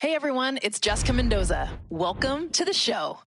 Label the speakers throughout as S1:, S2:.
S1: Hey everyone, it's Jessica Mendoza. Welcome to the show.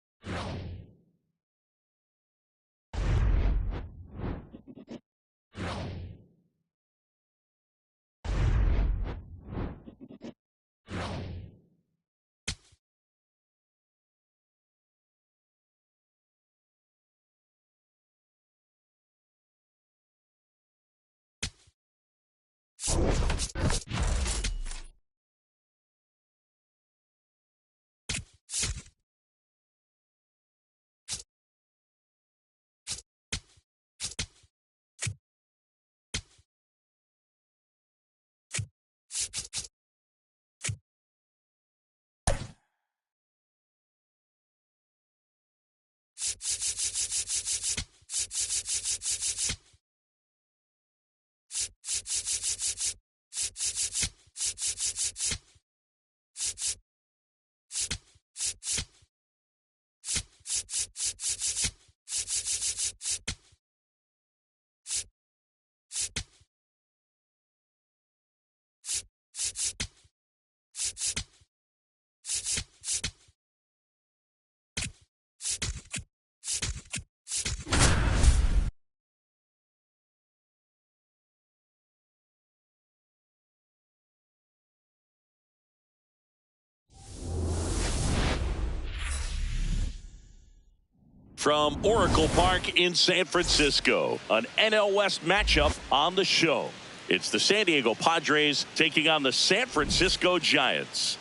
S2: From Oracle Park in San Francisco, an NL West matchup on the show. It's the San Diego Padres taking on the San Francisco Giants.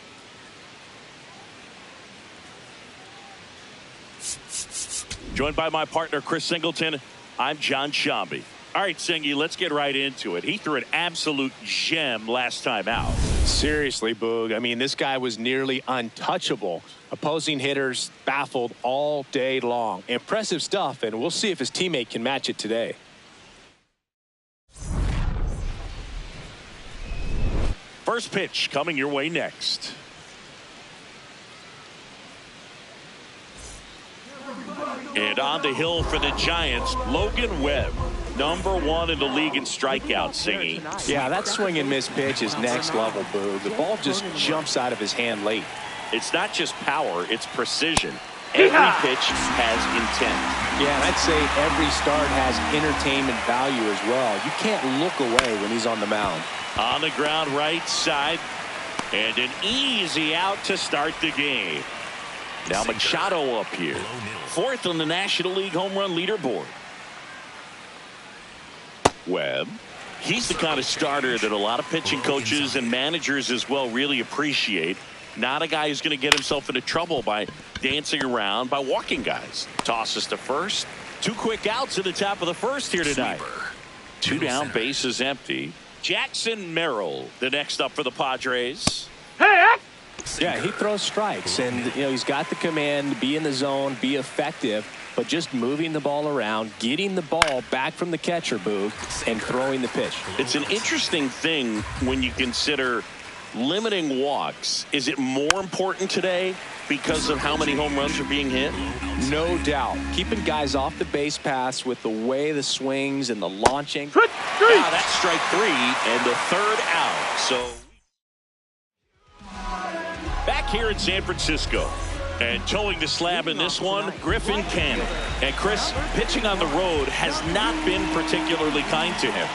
S2: Joined by my partner, Chris Singleton, I'm John Shambi. All right, Singy, let's get right into it. He threw an absolute gem last time out.
S3: Seriously, Boog. I mean, this guy was nearly untouchable. Opposing hitters baffled all day long. Impressive stuff, and we'll see if his teammate can match it today.
S2: First pitch coming your way next. And on the hill for the Giants, Logan Webb. #1 in the league in strikeouts, Singy.
S3: Yeah, that swing and miss pitch is next level, Boog. The ball just jumps out of his hand late.
S2: It's not just power, it's precision. Every pitch has intent.
S3: Yeah, and I'd say every start has entertainment value as well. You can't look away when he's on the mound.
S2: On the ground right side, and an easy out to start the game. Now Machado up here, 4th on the National League home run leaderboard. Webb, he's the kind of starter that a lot of pitching coaches and managers as well really appreciate. Not a guy who's going to get himself into trouble by dancing around, by walking guys. Tosses to first. 2 quick outs at the top of the first here tonight. 2 down, bases empty. Jackson Merrill, the next up for the Padres.
S3: Yeah, he throws strikes, and he's got the command to be in the zone, be effective, but just moving the ball around, getting the ball back from the catcher, Boog, and throwing the pitch.
S2: It's an interesting thing when you consider limiting walks. Is it more important today because of how many home runs are being hit?
S3: No doubt. Keeping guys off the base paths with the way the swings and the launching.
S2: That's strike 3 and the 3rd out. So back here in San Francisco. And towing the slab in this one, Griffin Canning. And Chris, pitching on the road has not been particularly kind to him.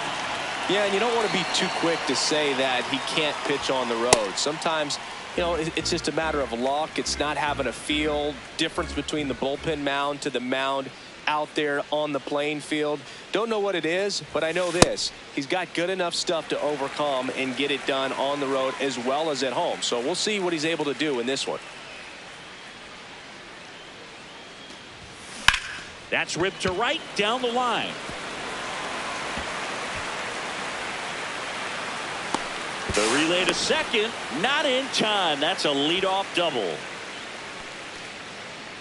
S3: Yeah, and you don't want to be too quick to say that he can't pitch on the road. Sometimes, it's just a matter of luck. It's not having a feel. Difference between the bullpen mound to the mound out there on the playing field. Don't know what it is, but I know this. He's got good enough stuff to overcome and get it done on the road as well as at home. So we'll see what he's able to do in this one.
S2: That's ripped to right down the line. The relay to second, not in time. That's a leadoff double.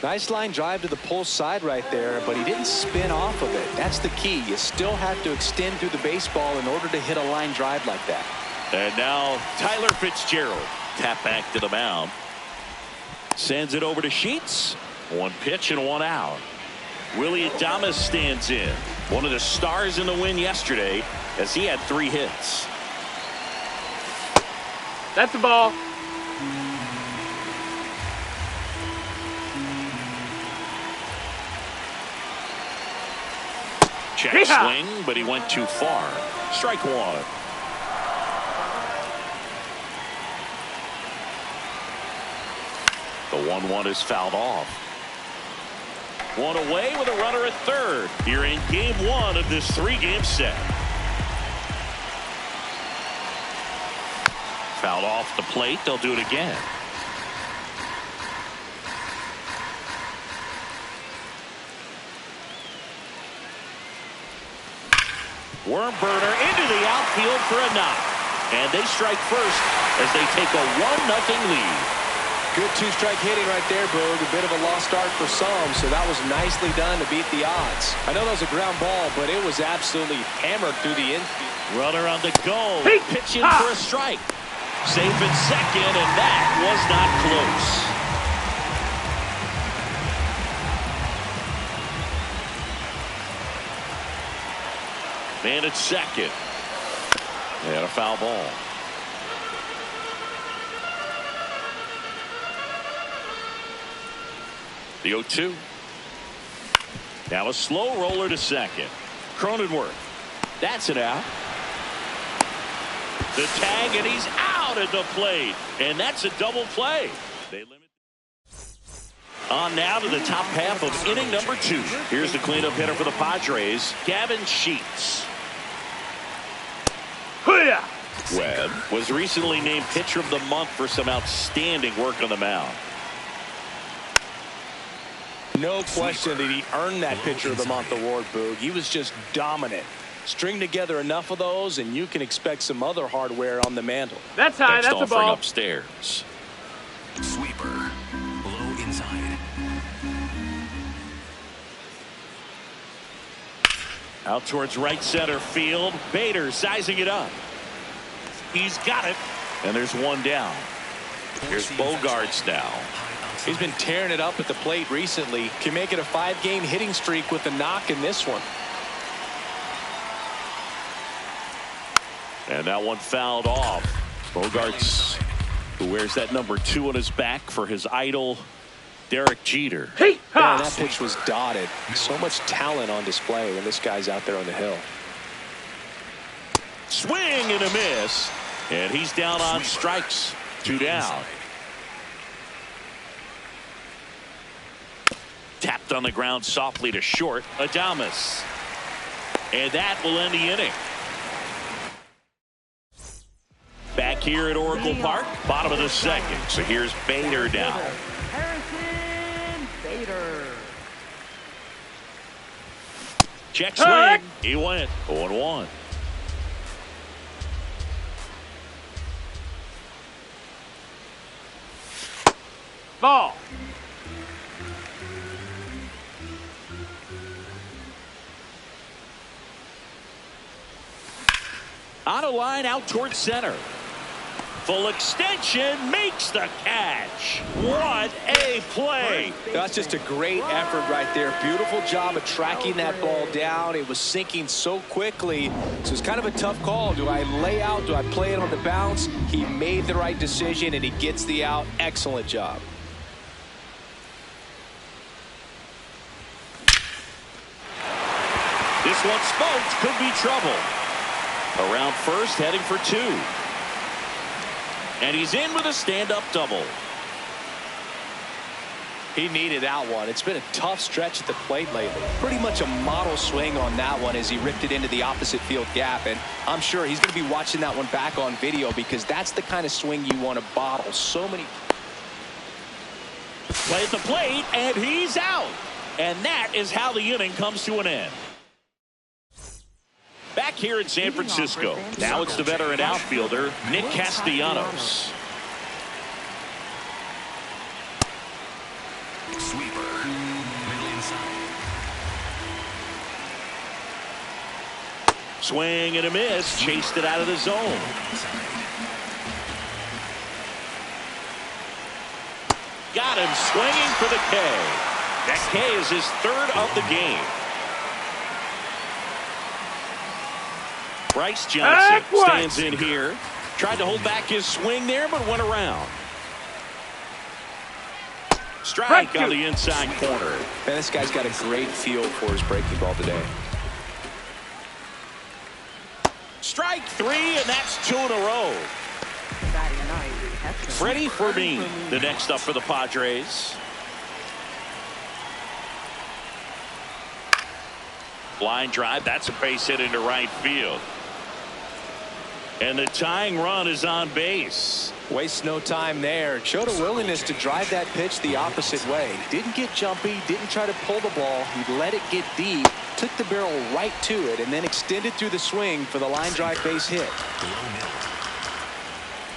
S3: Nice line drive to the pull side right there, but he didn't spin off of it. That's the key. You still have to extend through the baseball in order to hit a line drive like that.
S2: And now Tyler Fitzgerald, tap back to the mound. Sends it over to Sheets. 1 pitch and 1 out. Willie Adames stands in. One of the stars in the win yesterday as he had 3 hits.
S4: That's the ball.
S2: Check swing, but he went too far. Strike one. The 1-1 is fouled off. One away with a runner at third. Here in game one of this 3-game set. Fouled off the plate. They'll do it again. Worm burner into the outfield for a knock. And they strike first as they take a 1-0 lead.
S3: Good two-strike hitting right there, Boog. A bit of a lost start for some, so that was nicely done to beat the odds. I know that was a ground ball, but it was absolutely hammered through the infield.
S2: Runner on the go. Pitch in for a strike. Safe at second, and that was not close. Man at second. And a foul ball. The 0-2. Now a slow roller to second. Cronenworth. That's it out. The tag, and he's out at the plate. And that's a double play. They limit. On now to the top half of inning number 2. Here's the cleanup hitter for the Padres, Gavin Sheets. Webb was recently named pitcher of the month for some outstanding work on the mound.
S3: No question that he earned that pitcher of the month award, Boog. He was just dominant. String together enough of those, and you can expect some other hardware on the mantle.
S4: That's high.
S2: Next
S4: That's a
S2: offering
S4: ball.
S2: Upstairs.
S5: Sweeper. Low inside.
S2: Out towards right center field. Bader sizing it up. He's got it. And there's one down. Here's Bogarts now.
S3: He's been tearing it up at the plate recently. Can make it a 5-game hitting streak with a knock in this one.
S2: And that one fouled off. Bogarts, who wears that number 2 on his back for his idol, Derek Jeter.
S3: Man, that pitch was dotted. So much talent on display when this guy's out there on the hill.
S2: Swing and a miss. And he's down on strikes. 2 down. Tapped on the ground softly to short. Adames. And that will end the inning. Back here at Oracle Park, bottom of the second. So here's Bader down.
S4: Harrison Bader.
S2: Check swing. He went 0-1.
S4: Ball.
S2: On a line out towards center. Full extension, makes the catch. What a play.
S3: That's just a great effort right there. Beautiful job of tracking that ball down. It was sinking so quickly. So it's kind of a tough call. Do I lay out? Do I play it on the bounce? He made the right decision, and he gets the out. Excellent job.
S2: This one smoked, could be trouble. Around first, heading for 2. And he's in with a stand-up double.
S3: He needed that one. It's been a tough stretch at the plate lately. Pretty much a model swing on that one as he ripped it into the opposite field gap. And I'm sure he's going to be watching that one back on video because that's the kind of swing you want to bottle. So many.
S2: Play at the plate, and he's out. And that is how the inning comes to an end. Back here in San Francisco, now it's the veteran outfielder, Nick Castellanos.
S5: Sweeper. Middle inside.
S2: Swing and a miss, chased it out of the zone. Got him swinging for the K. That K is his 3rd of the game. Bryce Johnson stands in here. Tried to hold back his swing there, but went around. Strike on the inside corner.
S3: Man, this guy's got a great feel for his breaking ball today.
S2: Strike three, and that's 2 in a row. Freddie Fermin, the next up for the Padres. Line drive, that's a base hit into right field. And the tying run is on base.
S3: Wastes no time there. Showed a willingness to drive that pitch the opposite way. Didn't get jumpy, didn't try to pull the ball. He let it get deep, took the barrel right to it, and then extended through the swing for the line drive base hit.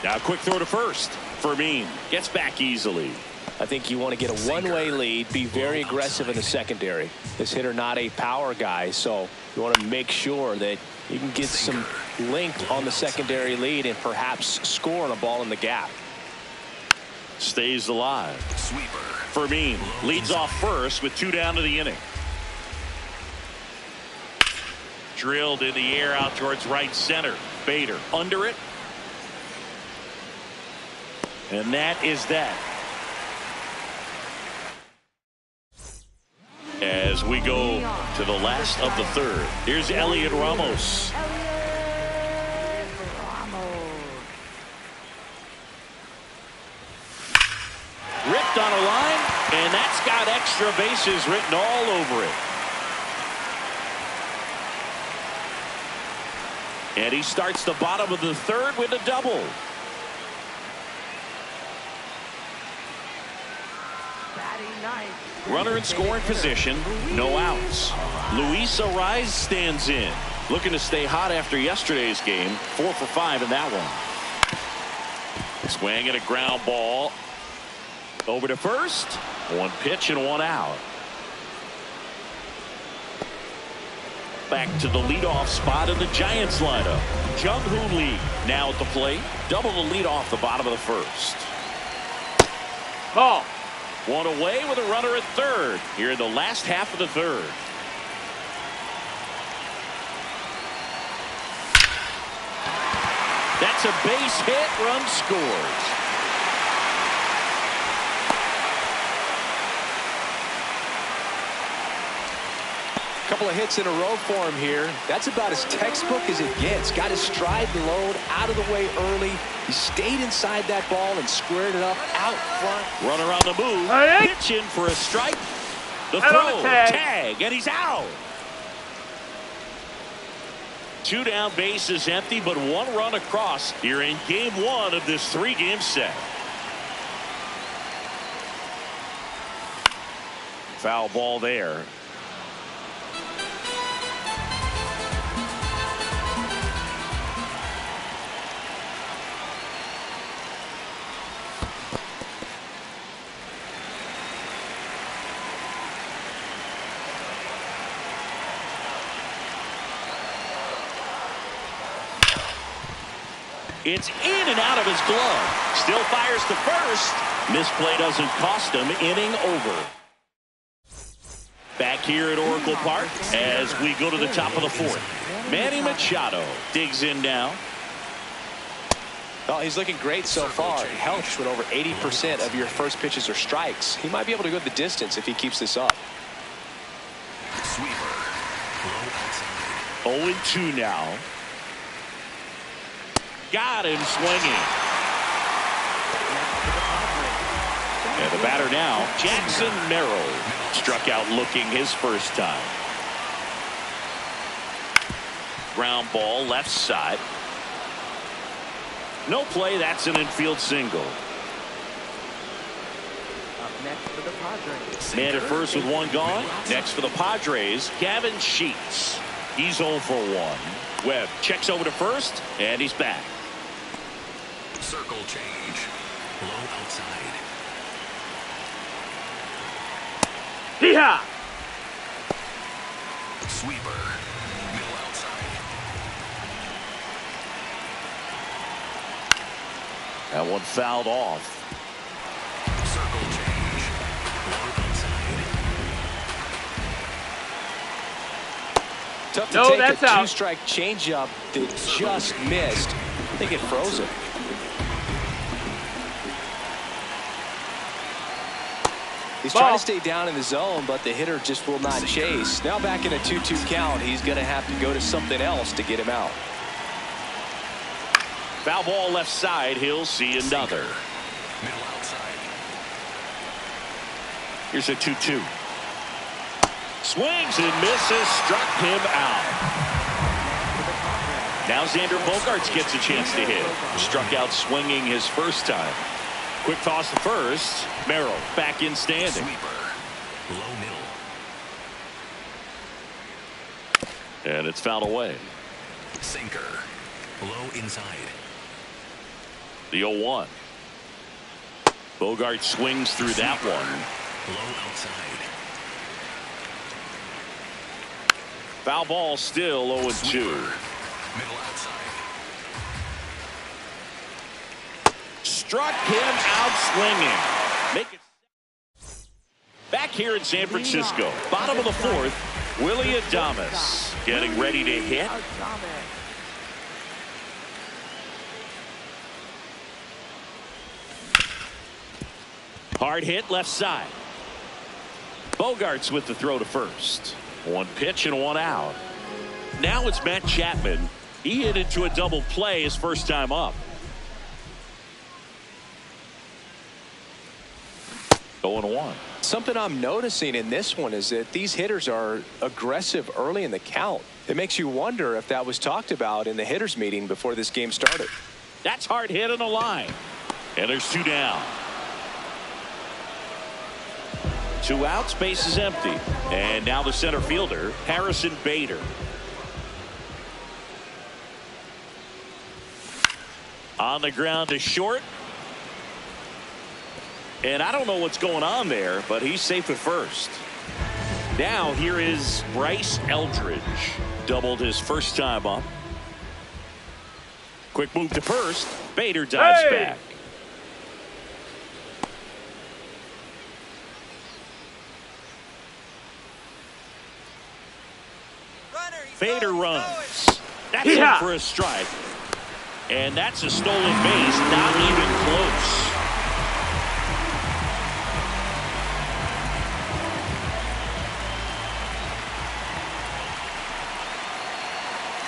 S2: Now a quick throw to first. Fermin gets back easily.
S3: I think you want to get a one-way lead, be very aggressive in the secondary. This hitter not a power guy, so you want to make sure that you can get some length on the secondary lead and perhaps score on a ball in the gap.
S2: Stays alive. Fermin leads off first with 2 down to the inning. Drilled in the air out towards right center. Bader under it. And that is that. As we go to the last of the third. Here's Elliot Ramos. Ripped on a line, and that's got extra bases written all over it. And he starts the bottom of the third with a double. Runner in scoring position, no outs. Luis Ariz stands in, looking to stay hot after yesterday's game. 4 for 5 in that one. Swing and a ground ball over to first. 1 pitch and 1 out. Back to the leadoff spot in the Giants lineup. Jung-Hoo Lee now at the plate. Double the lead off the bottom of the first.
S4: Ball.
S2: 1 away with a runner at third here in the last half of the third. That's a base hit. Run scores.
S3: Couple of hits in a row for him here. That's about as textbook as it gets. Got his stride load out of the way early. He stayed inside that ball and squared it up out front.
S2: Runner on the move. Pitching for a strike. The throw. Tag. And he's out. 2 down, bases empty, but 1 run across here in game 1 of this 3-game set. Foul ball there. It's in and out of his glove. Still fires to first. Misplay doesn't cost him. Inning over. Back here at Oracle Park as we go to the top of the 4th. Manny Machado digs in now.
S3: Well, he's looking great so far. It helps when over 80% of your first pitches are strikes. He might be able to go the distance if he keeps this up.
S2: 0-2 now. Got him swinging. And the batter now, Jackson Merrill. Struck out looking his first time. Ground ball left side. No play. That's an infield single.
S4: Up next for the Padres.
S2: Man at first with 1 gone. Next for the Padres, Gavin Sheets. He's 0 for 1. Webb checks over to first, and he's back.
S5: Circle change. Low outside.
S4: Hee-haw!
S5: Sweeper. Middle outside.
S2: That one fouled off.
S5: Circle change. Low outside.
S3: Tough to
S4: No,
S3: take
S4: that's
S3: a
S4: out.
S3: 2-strike changeup that just missed. I think it froze him. He's trying to stay down in the zone, but the hitter just will not chase. Now back in a 2-2 count, he's going to have to go to something else to get him out.
S2: Foul ball left side. He'll see another.
S5: Middle outside.
S2: Here's a 2-2. Swings and misses. Struck him out. Now Xander Bogaerts gets a chance to hit. Struck out swinging his first time. Quick toss to first. Merrill back in standing.
S5: Sweeper. Low middle.
S2: And it's fouled away.
S5: Sinker. Low inside.
S2: The 0-1. Bogaerts swings through that one.
S5: Low outside.
S2: Foul ball still 0-2.
S5: Middle outside.
S2: Struck him out swinging. Make it back here in San Francisco. Bottom of the fourth. Willie Adames getting ready to hit. Hard hit left side. Bogaerts with the throw to first. One pitch and one out. Now it's Matt Chapman. He hit into a double play his first time up. 0-1.
S3: Something I'm noticing in this one is that these hitters are aggressive early in the count. It makes you wonder if that was talked about in the hitters meeting before this game started.
S2: That's hard hit on the line. And there's two down. Two outs, base is empty. And now the center fielder, Harrison Bader. On the ground to short. And I don't know what's going on there, but he's safe at first. Now here is Bryce Eldridge. Doubled his first time up. Quick move to first. Bader dives back. Bader runs. That's in for a strike. And that's a stolen base. Not even close.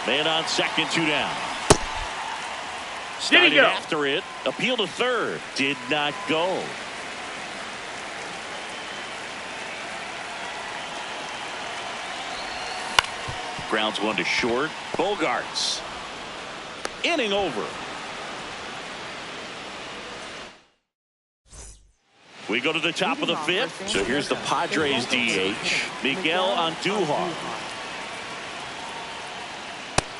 S2: Man on second, two down. Started after it. Appeal to third. Did not go. Grounds one to short. Bogaerts. Inning over. We go to the top of the fifth. So here's the Padres DH, Miguel Andujar.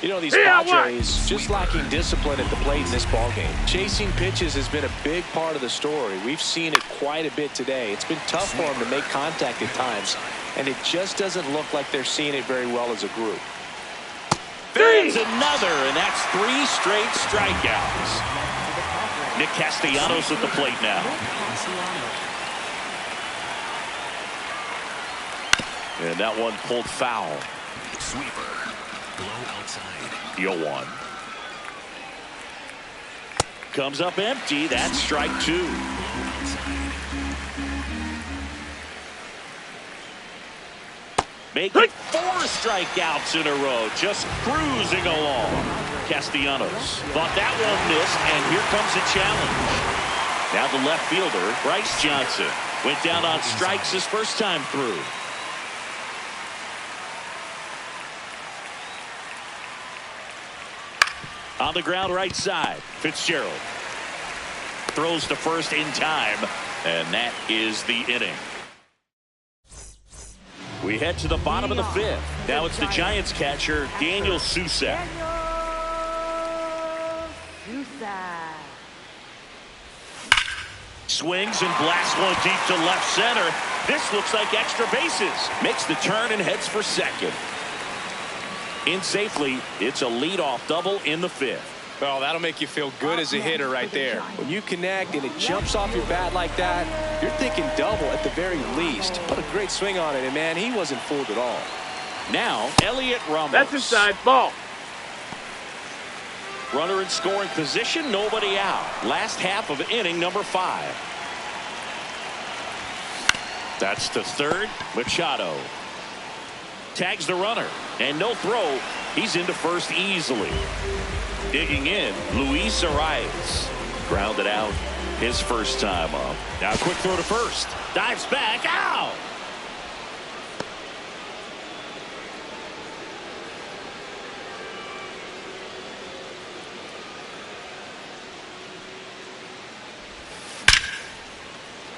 S3: You know, these Padres just lacking discipline at the plate in this ballgame. Chasing pitches has been a big part of the story. We've seen it quite a bit today. It's been tough for them to make contact at times, and it just doesn't look like they're seeing it very well as a group.
S2: There's another, and that's 3 straight strikeouts. Nick Castellanos at the plate now. And that one pulled foul.
S5: Sweeper. Low outside.
S2: 0-1. Comes up empty. That's strike 2. Making 4 strikeouts in a row. Just cruising along. Castellanos thought that one missed, and here comes a challenge. Now the left fielder, Bryce Johnson, went down on strikes his first time through. On the ground right side, Fitzgerald throws to first in time, and that is the inning. We head to the bottom of the fifth. Now it's the Giants catcher, Daniel Susac. Swings and blasts one deep to left center. This looks like extra bases. Makes the turn and heads for second. In safely, it's a leadoff double in the fifth.
S3: Well, that'll make you feel good as a hitter right there. When you connect and it jumps off your bat like that, you're thinking double at the very least. Put a great swing on it, and man, he wasn't fooled at all.
S2: Now, Elliot Ramos.
S4: That's inside ball.
S2: Runner in scoring position, nobody out. Last half of inning number 5. That's to third. Machado tags the runner, and no throw. He's into first easily. Digging in, Luis Arias. Grounded out his first time up. Now quick throw to first. Dives back. Out!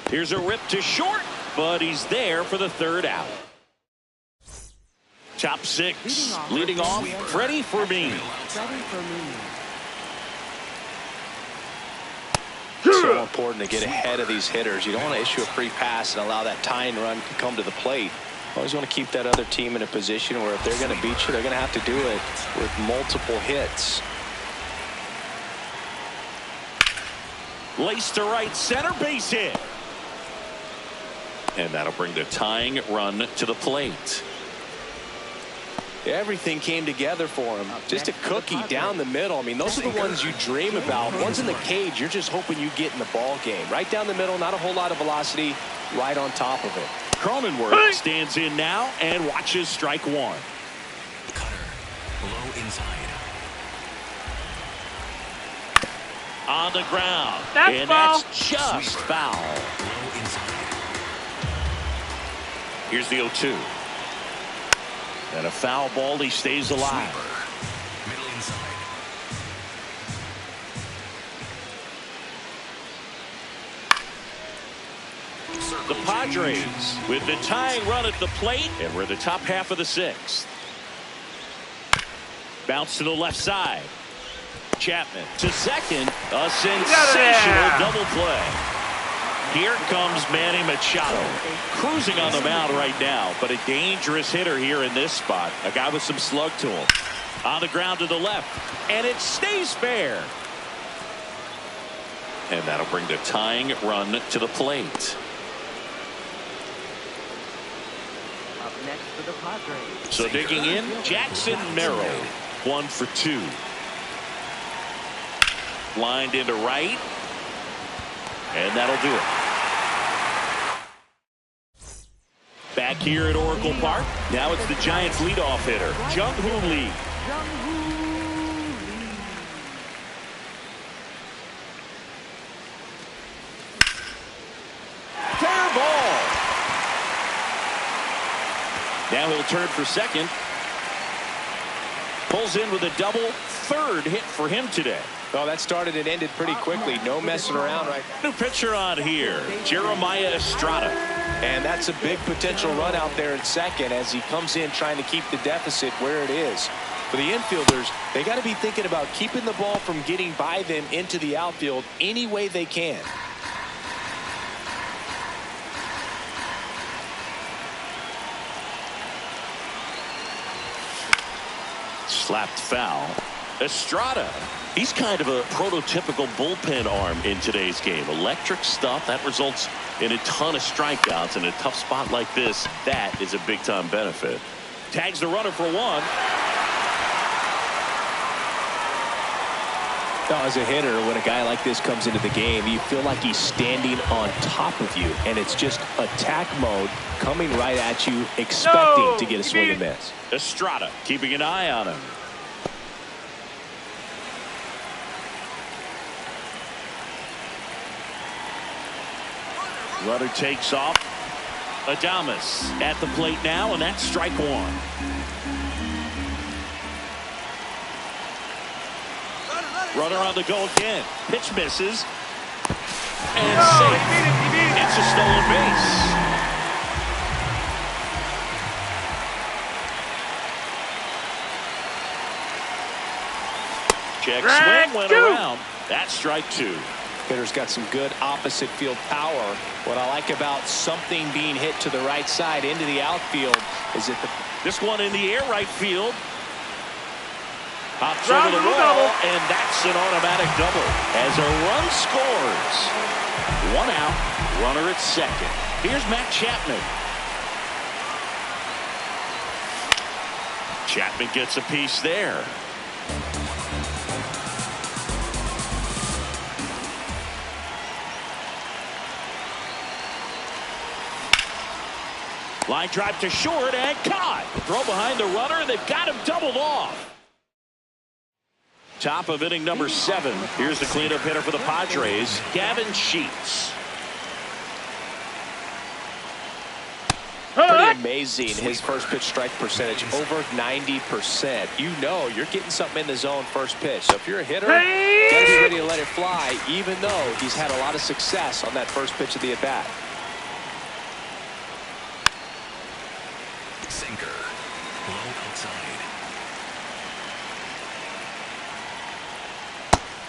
S2: Here's a rip to short, but he's there for the third out. Top six. Leading off, Freddie Fermin.
S3: So important to get ahead of these hitters. You don't want to issue a free pass and allow that tying run to come to the plate. Always want to keep that other team in a position where if they're going to beat you, they're going to have to do it with multiple hits.
S2: Lace to right center, base hit. And that'll bring the tying run to the plate.
S3: Everything came together for him. Just a cookie down the middle. I mean, those are the ones you dream about. Ones in the cage, you're just hoping you get in the ball game. Right down the middle, not a whole lot of velocity, right on top of it.
S2: Cronenworth stands in now and watches strike one.
S5: Cutter. Low inside.
S2: On the ground.
S4: That's foul.
S2: That's just foul.
S5: Low inside.
S2: Here's the 0-2. And a foul ball. He stays alive.
S5: Sweeper. Middle inside.
S2: The Padres with the tying run at the plate, and we're the top half of the sixth. Bounce to the left side. Chapman to second. A sensational double play. Here comes Manny Machado, cruising on the mound right now, but a dangerous hitter here in this spot. A guy with some slug to him. On the ground to the left, and it stays fair. And that'll bring the tying run to the plate.
S4: Up next for the Padres.
S2: So digging in, Jackson Merrill, 1 for 2. Lined into right, and that'll do it. Back here at Oracle Park, now it's the Giants' leadoff hitter, Jung-Hoo Lee. Fair ball. Now he'll turn for second. Pulls in with a double, third hit for him today.
S3: Well, that started and ended pretty quickly. No messing around right now.
S2: New pitcher on here, Jeremiah Estrada.
S3: And that's a big potential run out there at second as he comes in trying to keep the deficit where it is. For the infielders, they got to be thinking about keeping the ball from getting by them into the outfield any way they can.
S2: Slapped foul. Estrada, he's kind of a prototypical bullpen arm in today's game. Electric stuff that results in a ton of strikeouts. In a tough spot like this, that is a big-time benefit. Tags the runner for one.
S3: Now, as a hitter, when a guy like this comes into the game, you feel like he's standing on top of you, and it's just attack mode coming right at you, expecting to get a swing and miss.
S2: Estrada keeping an eye on him. Runner takes off. Adames at the plate now, and that's strike one. Runner on the go again. Pitch misses. And safe. It's a stolen base. Check swing went around. That's strike two.
S3: Hitter's got some good opposite field power. What I like about something being hit to the right side into the outfield is that
S2: this one in the air right field. Pops over the wall, and that's an automatic double. As a run scores. 1 out, runner at second. Here's Matt Chapman. Chapman gets a piece there. Line drive to short and caught. Throw behind the runner, and they've got him doubled off. Top of inning number 7. Here's the cleanup hitter for the Padres, Gavin Sheets.
S3: Pretty amazing, his first pitch strike percentage, over 90%. You know you're getting something in the zone first pitch. So if you're a hitter, you gotta be ready to let it fly, even though he's had a lot of success on that first pitch of the at-bat.
S5: Sinker. Low outside.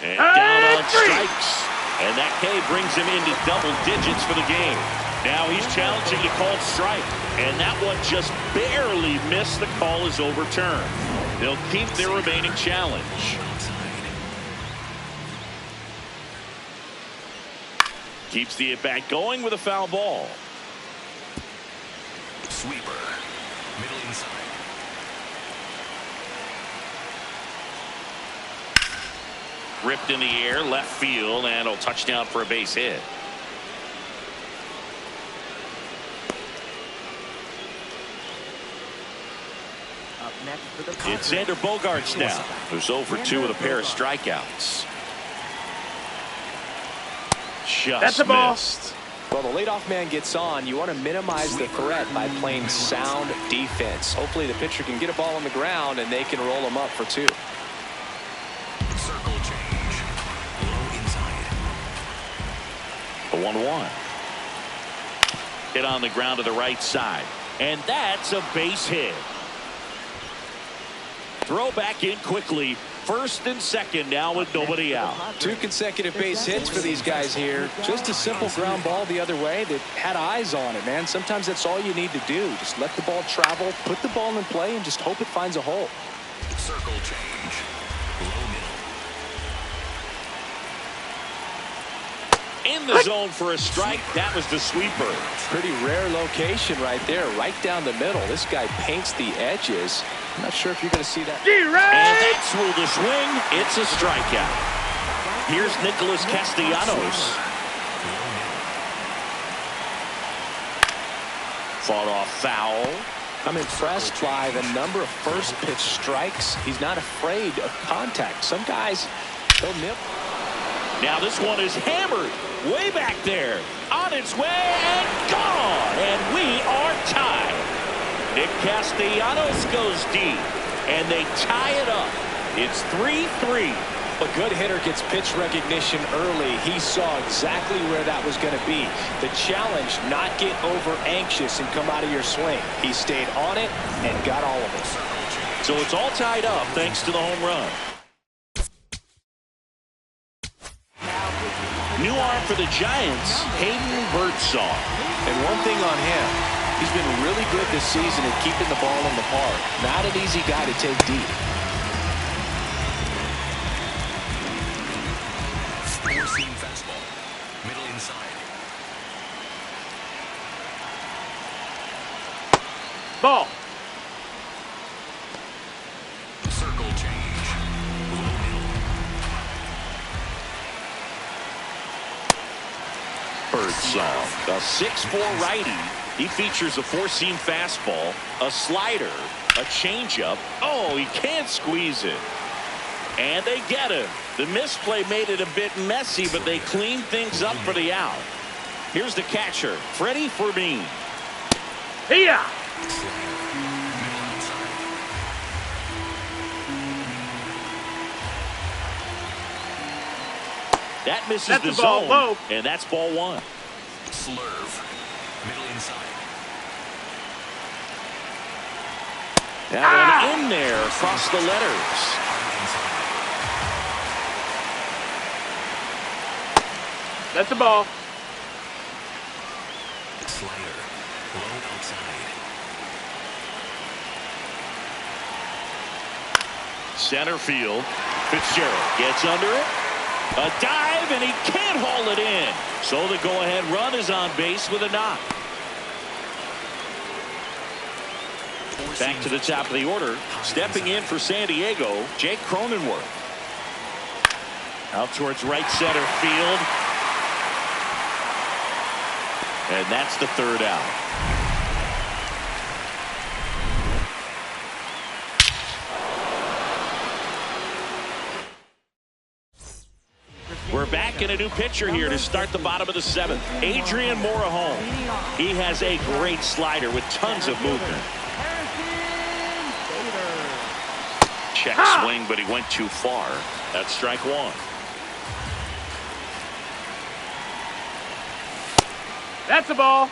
S2: And down on strikes. And that K brings him into double digits for the game. Now he's challenging a called strike. And that one just barely missed. The call is overturned. They'll keep their remaining challenge. Keeps the at-bat going with a foul ball.
S5: Sweeper. Middle inside.
S2: Ripped in the air, left field, and a touchdown for a base hit.
S4: Up next for the
S2: It's
S4: Padres.
S2: Xander Bogaerts now, who's 0 for 2 with a pair of strikeouts.
S6: That's a ball.
S2: Missed.
S3: Well, the leadoff man gets on. You want to minimize the threat by playing sound defense. Hopefully the pitcher can get a ball on the ground and they can roll him up for 2.
S5: Circle change. Low inside.
S2: The 1-1. Hit on the ground to the right side. And that's a base hit. Throw back in quickly. First and second now with nobody out.
S3: 2 consecutive base hits for these guys here. Just a simple ground ball the other way that had eyes on it, man. Sometimes that's all you need to do. Just let the ball travel, put the ball in play, and just hope it finds a hole.
S5: Circle change. Low middle.
S2: In the zone for a strike. That was the sweeper.
S3: Pretty rare location right there, right down the middle. This guy paints the edges. I'm not sure if you're going to see that.
S2: And that's ruled a swing. It's a strikeout. Here's Nicholas Castellanos. Fought off foul.
S3: I'm impressed by the number of first pitch strikes. He's not afraid of contact. Some guys, they'll nip.
S2: Now this one is hammered way back there. On its way and gone. And we are tied. Nick Castellanos goes deep. And they tie it up. It's 3-3.
S3: A good hitter gets pitch recognition early. He saw exactly where that was going to be. The challenge, not get over anxious and come out of your swing. He stayed on it and got all of it.
S2: So it's all tied up thanks to the home run. New arm for the Giants, Hayden Birdsong.
S3: And one thing on him, he's been really good this season at keeping the ball in the park. Not an easy guy to take deep.
S5: Four-seam fastball. Middle inside.
S6: Ball.
S5: Circle change. Low middle.
S2: Birdsong, a 6'4" righty. He features a four-seam fastball, a slider, a changeup. Oh, he can't squeeze it. And they get him. The misplay made it a bit messy, but they cleaned things up for the out. Here's the catcher, Freddie Fermin.
S6: Here.
S2: That misses
S6: That's
S2: the
S6: the ball,
S2: zone,
S6: low.
S2: and that's ball 1.
S5: Slurve. Middle inside.
S2: That one in there across the letters.
S6: That's the ball.
S5: Slider. Low outside.
S2: Center field. Fitzgerald gets under it. A dive, and he can't haul it in. So the go-ahead run is on base with a knock. Back to the top of the order. Stepping in for San Diego, Jake Cronenworth. Out towards right center field. And that's the third out. We're back in a new pitcher here to start the bottom of the 7th. Adrian Morejon. He has a great slider with tons of movement. Check swing, but he went too far. That's strike 1.
S6: That's a ball.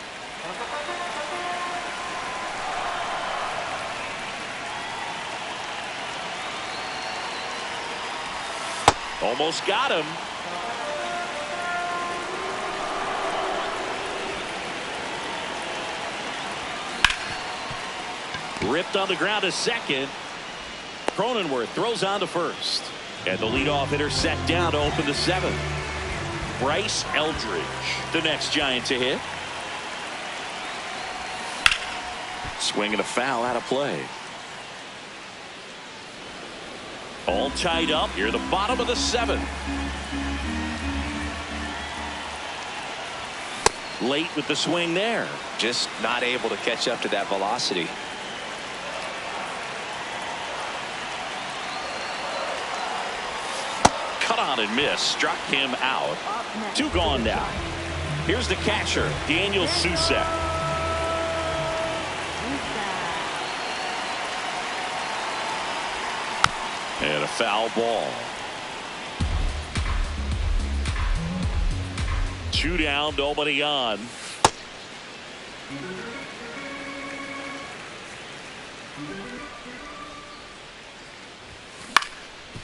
S2: Almost got him. Ripped on the ground to second. Cronenworth throws on to first. And the leadoff hitter set down to open the 7th. Bryce Eldridge, the next Giant to hit. Swing and a foul out of play. All tied up here, the bottom of the 7th. Late with the swing there.
S3: Just not able to catch up to that velocity.
S2: Cut on and miss. Struck him out. 2 gone now. Here's the catcher, Daniel Susek. And a foul ball. 2 down, nobody on.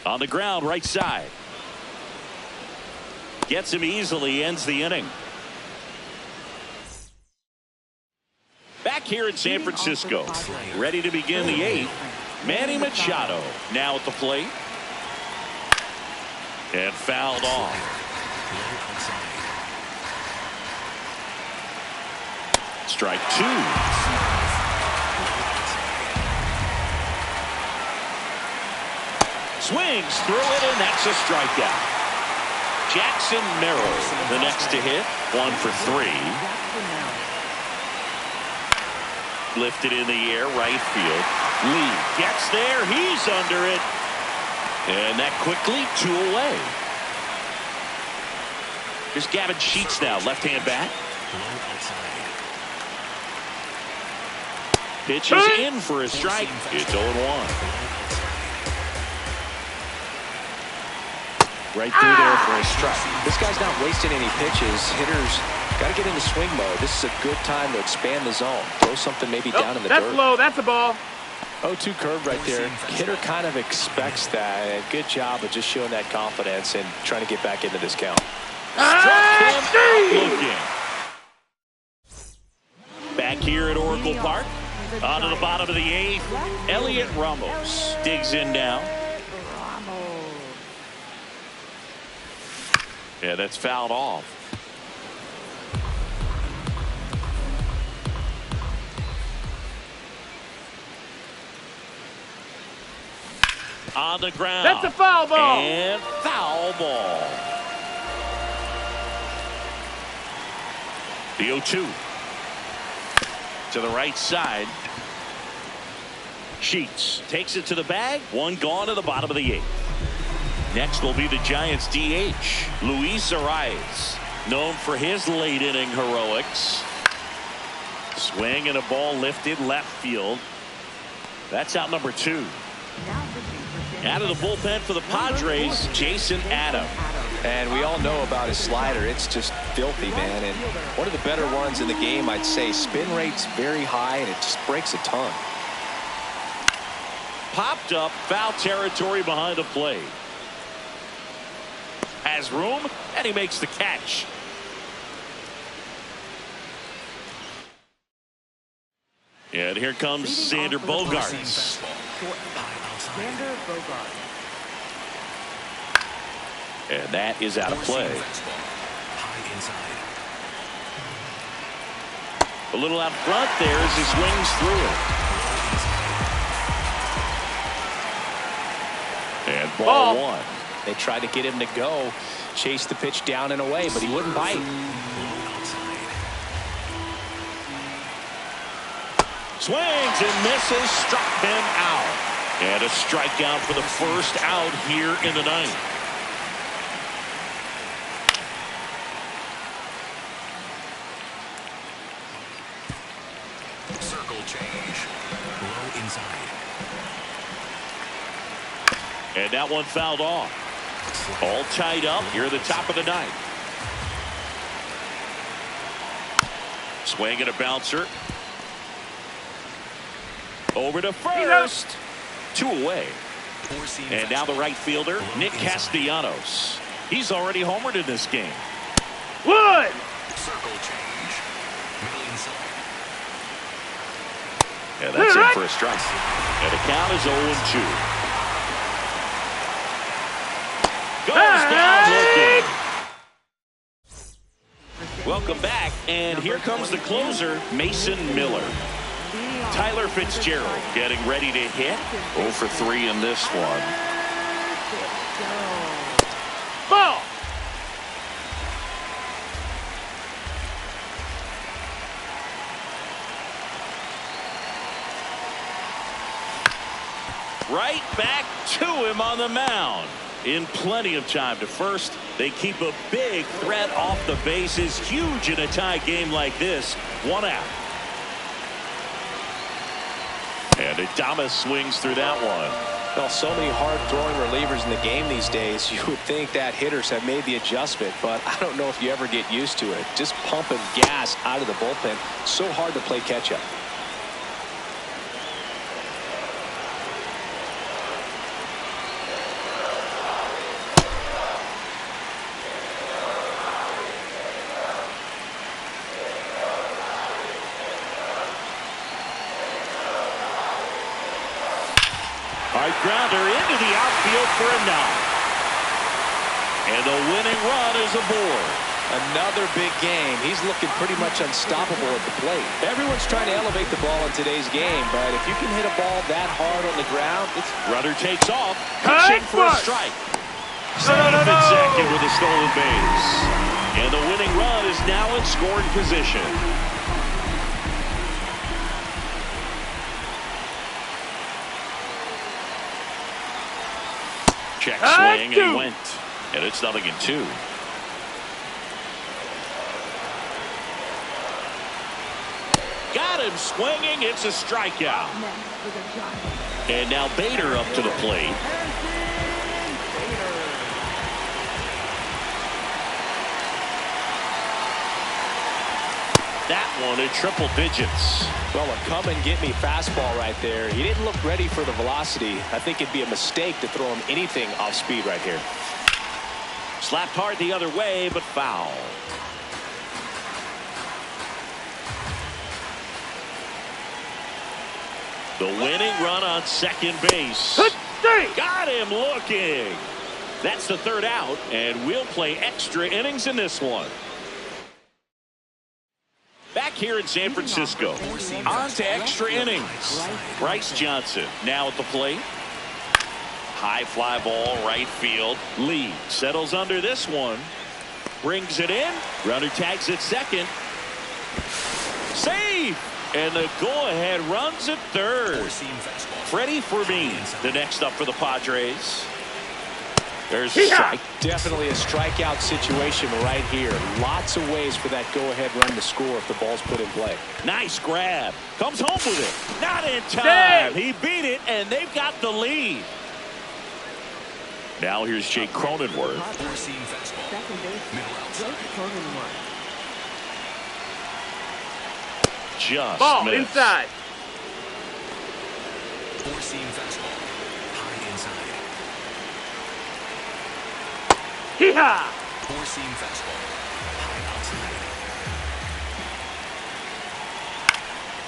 S2: On the ground, right side. Gets him easily, ends the inning. Back here in San Francisco, ready to begin the 8th. Manny Machado now at the plate. And fouled off. Strike 2. Swings through it, and that's a strikeout. Jackson Merrill, the next to hit. 1 for 3. Lifted in the air, right field. Lee gets there. He's under it. And that quickly 2 away. Here's Gavin Sheets now, left-hand bat. Pitch is in for a strike. It's 0-1.
S3: Right through there for a strike. This guy's not wasting any pitches. Hitters got to get into swing mode. This is a good time to expand the zone. Throw something maybe down in the dirt.
S6: That's low. That's a ball.
S3: 0-2 curve right there. Hitter kind of expects that. And good job of just showing that confidence and trying to get back into this count.
S2: Struck him out looking. Back here at Oracle Park. On to the bottom of the 8th. Elliot Ramos digs in now. Yeah, that's fouled off. On the ground.
S6: That's a foul ball.
S2: And foul ball. The 0-2. To the right side. Sheets takes it to the bag. 1 gone to the bottom of the 8th. Next will be the Giants DH, Luis Arias, known for his late inning heroics. Swing and a ball lifted left field. That's out number 2. Out of the bullpen for the Padres, Jason Adam.
S3: And we all know about his slider. It's just filthy, man. And one of the better ones in the game, I'd say. Spin rate's very high, and it just breaks a ton.
S2: Popped up, foul territory behind the plate. Has room, and he makes the catch. And here comes Xander Bogaerts.
S4: Xander Bogaerts.
S2: And that is out of play. A little out front there as he swings through it. And ball 1.
S3: They tried to get him to go, chase the pitch down and away, but he wouldn't bite.
S2: Swings and misses, struck him out. And a strikeout for the first out here in the 9th.
S5: Circle change. Low inside.
S2: And that one fouled off. All tied up here at the top of the ninth. Swing and a bouncer. Over to first. 2 away. And now the right fielder, Nick Castellanos. He's already homered in this game.
S6: Wood!
S5: Circle change. Middle inside.
S2: And that's in for a strike. And the count is 0-2. Goes down looking. Welcome back, and here comes the closer, Mason Miller. Tyler Fitzgerald getting ready to hit. 0 for 3 in this one.
S6: Ball!
S2: Right back to him on the mound. In plenty of time to first. They keep a big threat off the bases. Huge in a tie game like this. 1 out. And Adames swings through that one.
S3: Well, so many hard-throwing relievers in the game these days. You would think that hitters have made the adjustment, but I don't know if you ever get used to it. Just pumping gas out of the bullpen. So hard to play catch-up.
S2: Hard grounder into the outfield for a knock. And the winning run is aboard.
S3: Another big game. He's looking pretty much unstoppable at the plate. Everyone's trying to elevate the ball in today's game, but if you can hit a ball that hard on the ground, it's...
S2: Runner takes off, pitching for a strike. Safe at second with a stolen base. And the winning run is now in scoring position. Check swing and went. And it's 0-2. Got him swinging. It's a strikeout. And now Bader up to the plate. That one in triple digits.
S3: Well, a come-and-get-me fastball right there. He didn't look ready for the velocity. I think it'd be a mistake to throw him anything off speed right here.
S2: Slapped hard the other way, but foul. The winning run on second base. Got him looking. That's the 3rd out, and we'll play extra innings in this one. Back here in San Francisco, on to extra innings. Bryce Johnson now at the plate. High fly ball, right field. Lee settles under this one. Brings it in. Runner tags at second. Save! And the go-ahead runs at third. Freddie Fermin, the next up for the Padres. There's a strike.
S3: Definitely a strikeout situation right here. Lots of ways for that go-ahead run to score if the ball's put in play.
S2: Nice grab. Comes home with it. Not in time. He beat it, and they've got the lead. Now here's Jake Cronenworth.
S5: Four-seam fastball. Middle outside.
S2: Just
S6: Ball
S2: missed.
S6: inside.
S5: Four-seam fastball. High inside.
S6: Hee-haw!
S5: Four-seam fastball. High outside.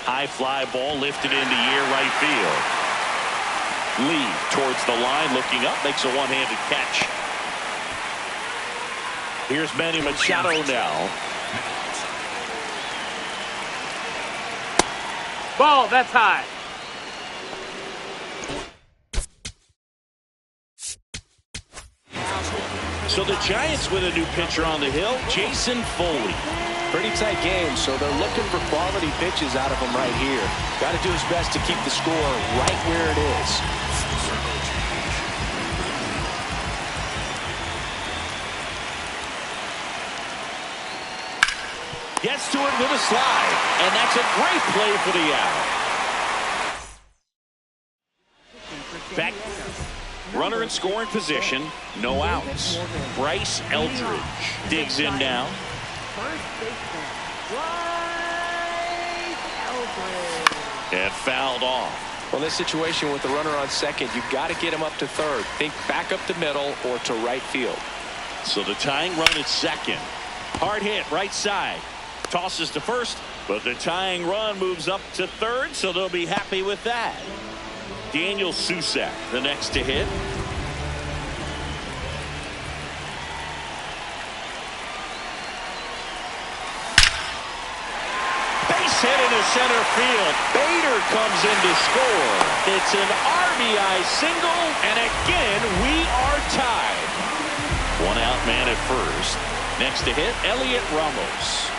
S2: High fly ball lifted into air right field. Lee towards the line, looking up, makes a one-handed catch. Here's Manny Machado now.
S6: Ball, that's high.
S2: So the Giants with a new pitcher on the hill, Jason Foley.
S3: Pretty tight game, so they're looking for quality pitches out of him right here. Got to do his best to keep the score right where it is.
S2: Gets to it with a slide, and that's a great play for the out. Back, runner in scoring position, no outs. Bryce Eldridge digs in now.
S4: First baseman, Bryce Eldridge.
S2: And fouled off.
S3: Well, in this situation with the runner on second, you've got to get him up to third. Think back up to middle or to right field.
S2: So the tying run at second. Hard hit right side. Tosses to first, but the tying run moves up to third, so they'll be happy with that. Daniel Susak, the next to hit. Base hit into center field. Bader comes in to score. It's an RBI single, and again, we are tied. One out man at first. Next to hit, Elliot Ramos.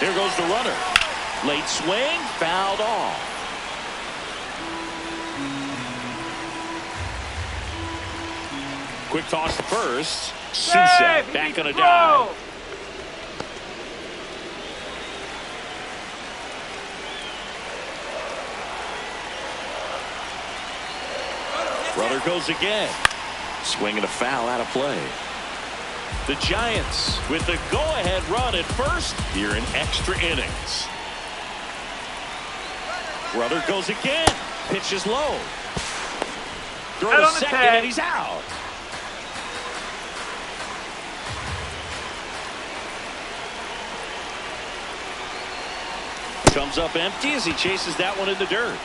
S2: Here goes the runner. Late swing, fouled off. Quick toss to first. Susak back on a dive. Runner goes again. Swing and a foul out of play. The Giants with the go-ahead run at first here in extra innings. Runner goes again. Pitch is low. Throw to second and he's out. Comes up empty as he chases that one in the dirt.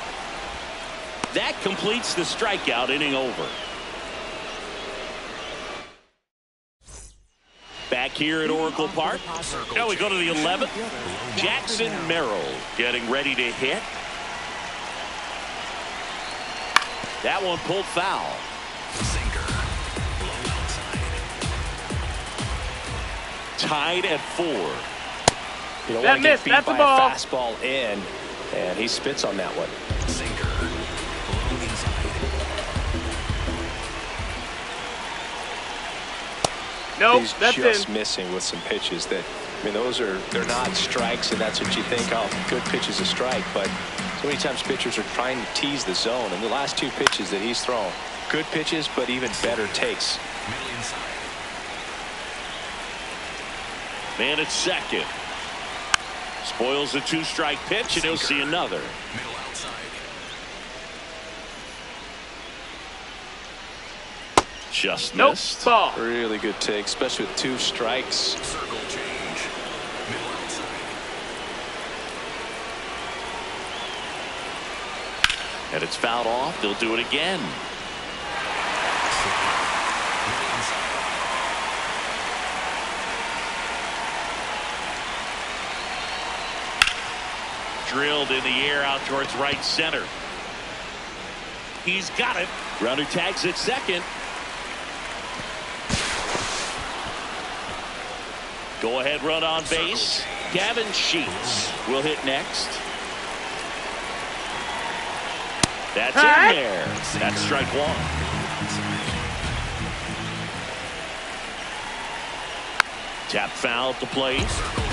S2: That completes the strikeout, inning over. Back here at Oracle Park. Now we go to the 11th. Jackson Merrill getting ready to hit. That one pulled foul.
S5: Sinker.
S2: Tied at 4.
S3: You don't
S6: That
S3: want to get
S6: missed.
S3: beat
S6: That's
S3: by
S6: a ball.
S3: a fastball in, and he spits on that one.
S5: Sinker. Low inside.
S6: Nope,
S3: He's
S6: that's
S3: just
S6: in.
S3: missing with some pitches that, I mean, they're not strikes, and that's what you think, oh, good pitch is a strike, but so many times pitchers are trying to tease the zone, and the last 2 pitches that he's thrown, good pitches, but even better takes.
S5: Middle inside.
S2: Man at second. Spoils a 2-strike pitch, and he'll see another.
S5: Middle outside.
S2: Just
S6: Nope,
S2: missed.
S6: ball.
S3: Really good take, especially with 2 strikes.
S5: Circle change. Middle outside.
S2: And it's fouled off. They'll do it again.
S5: Middle inside.
S2: Drilled in the air out towards right center. He's got it. Runner tags at second. Go ahead run on base. Gavin Sheets will hit next. That's in there. That's strike 1. Tap foul at the plate.
S5: Circle change.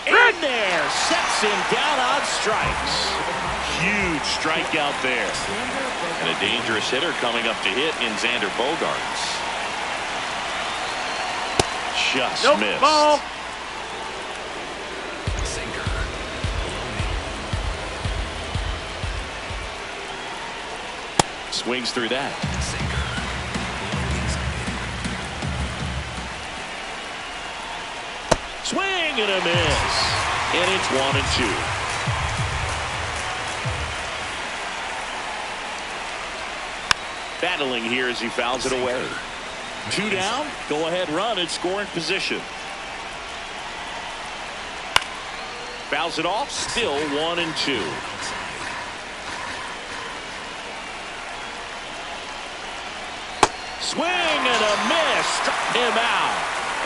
S2: In there, sets him down on strikes. Huge strikeout there. And a dangerous hitter coming up to hit in Xander Bogaerts. Just
S6: Nope,
S2: missed.
S6: ball.
S5: Sinker.
S2: Swings through that.
S5: Sinker. Low inside.
S2: Swing and a miss. And it's 1-2. Battling here as he fouls it away. 2 down. Go ahead run in scoring position. Fouls it off. Still 1-2. Swing and a miss. Struck him out.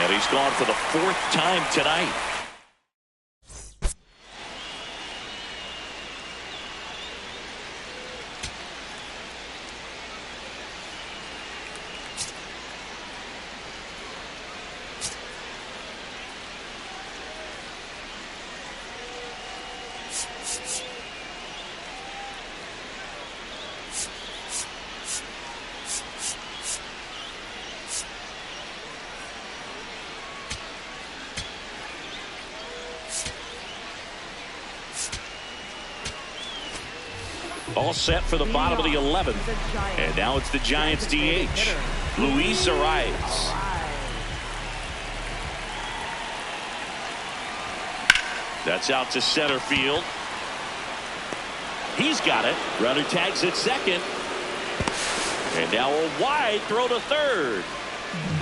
S2: And he's gone for the 4th time tonight. All set for the bottom of the 11th. And now it's the Giants DH, Luis Arias. That's out to center field. He's got it. Runner tags at second. And now a wide throw to third.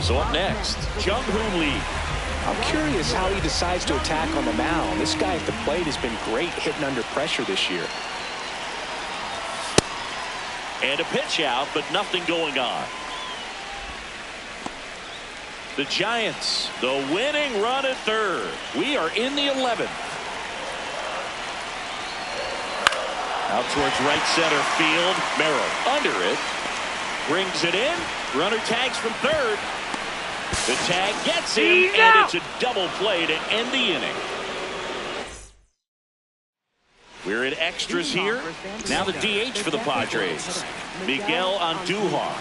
S2: So up next, Jung-Hoon Lee.
S3: I'm curious how he decides to attack on the mound. This guy at the plate has been great hitting under pressure this year.
S2: And a pitch out, but nothing going on. The Giants, the winning run at third. We are in the 11th. Out towards right center field. Merrill under it. Brings it in. Runner tags from third. The tag gets him, and it's a double play to end the inning. We're in extras here. Now the DH for the Padres, Miguel Andujar.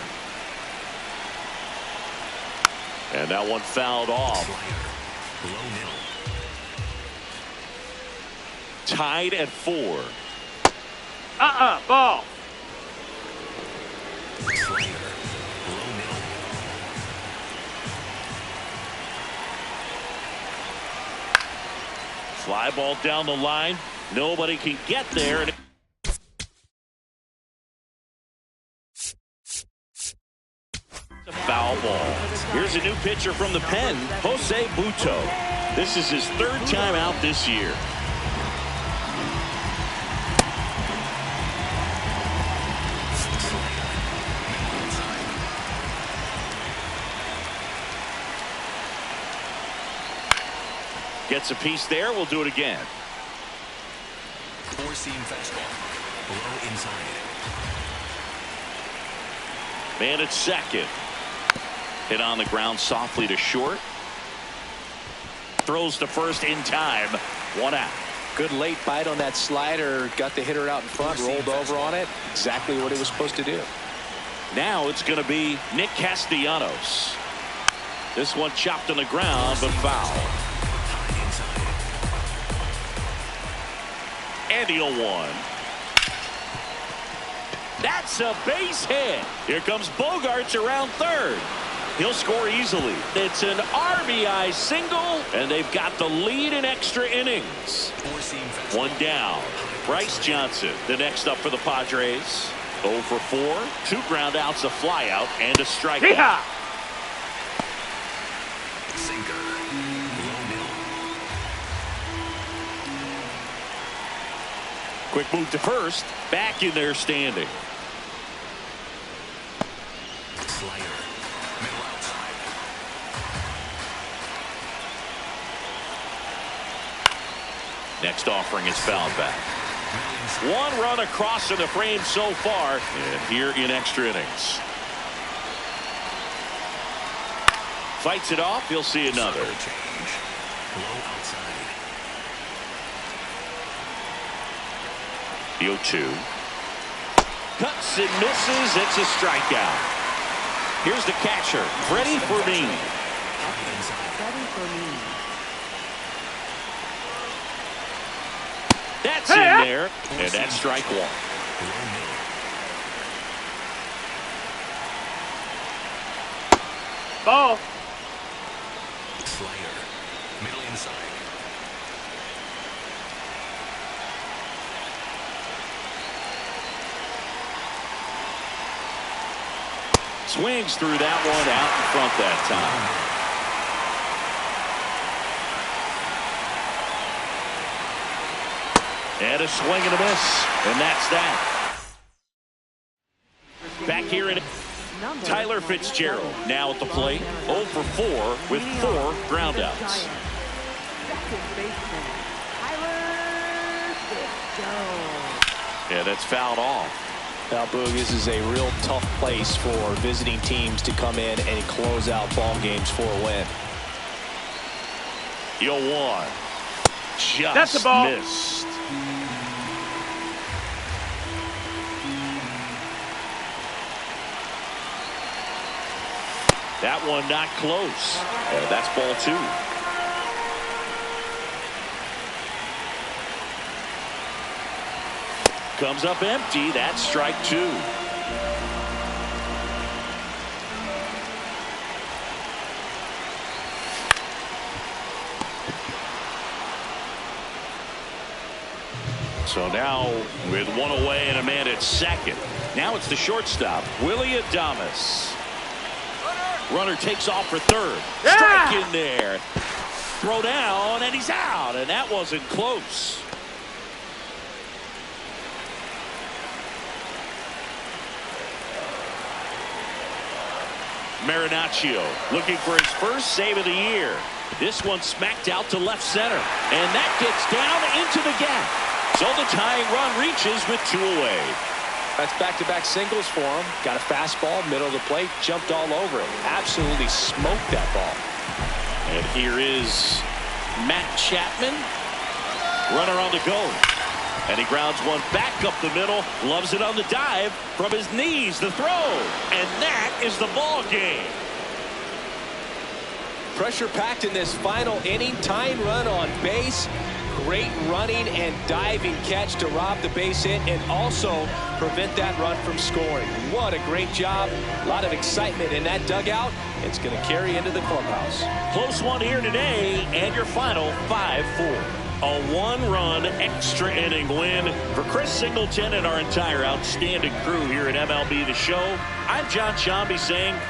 S2: And that one fouled off. Tied at 4.
S6: Ball.
S2: Fly ball down the line. Nobody can get there. And it's a foul ball. Here's a new pitcher from the pen, Jose Buto. This is his 3rd time out this year. Gets a piece there. We'll do it again.
S5: 4-seam fastball. Below inside.
S2: Man at second. Hit on the ground softly to short. Throws to first in time. 1 out.
S3: Good late bite on that slider. Got the hitter out in front. Rolled over on it. Exactly what he was supposed to do.
S2: Now it's going to be Nick Castellanos. This one chopped on the ground, but foul. And the 0-1. That's a base hit. Here comes Bogarts around third. He'll score easily. It's an RBI single, and they've got the lead in extra innings. 1 down. Bryce Johnson, the next up for the Padres. 0 for 4. 2 ground outs, a fly out, and a strikeout.
S5: Sinker.
S2: Quick move to first. Back in there standing.
S5: Slider. Middle outside.
S2: Next offering is fouled back. 1 run across in the frame so far, and here in extra innings. Fights it off. He'll see another.
S5: Change. Low outside.
S2: The 0-2. Cuts and misses. It's a strikeout. Here's the catcher, Freddie Fermin. That's in there, and that's strike 1.
S6: Ball.
S5: Slider. Middle inside.
S2: Swings through that one out in front that time. And a swing and a miss. And that's that. Back here in Tyler Fitzgerald now at the plate. 0 for 4 with 4 groundouts. Yeah, that's fouled off.
S3: Now, Boog, this is a real tough place for visiting teams to come in and close out ball games for a win.
S2: 0-1. Just
S6: That's the ball.
S2: Missed. That one not close. That's ball 2. comes up empty. That's strike two. So now with one away and a man at second. Now it's the shortstop, Willie Adames. Runner takes off for third.
S6: Yeah!
S2: Strike in there. Throw down, and he's out, and that wasn't close. Marinaccio looking for his first save of the year. This one smacked out to left center, and that gets down into the gap. So the tying run reaches with two away.
S3: That's back-to-back singles for him. Got a fastball, middle of the plate, jumped all over it. Absolutely smoked that ball.
S2: And here is Matt Chapman. Runner on the go. And he grounds one back up the middle. Loves it on the dive. From his knees, the throw. And that is the ball game.
S3: Pressure packed in this final inning. Tying run on base. Great running and diving catch to rob the base hit and also prevent that run from scoring. What a great job. A lot of excitement in that dugout. It's going to carry into the clubhouse.
S2: Close one here today, and your final 5-4. A one-run extra inning win for Chris Singleton and our entire outstanding crew here at MLB The Show. I'm John Shambi saying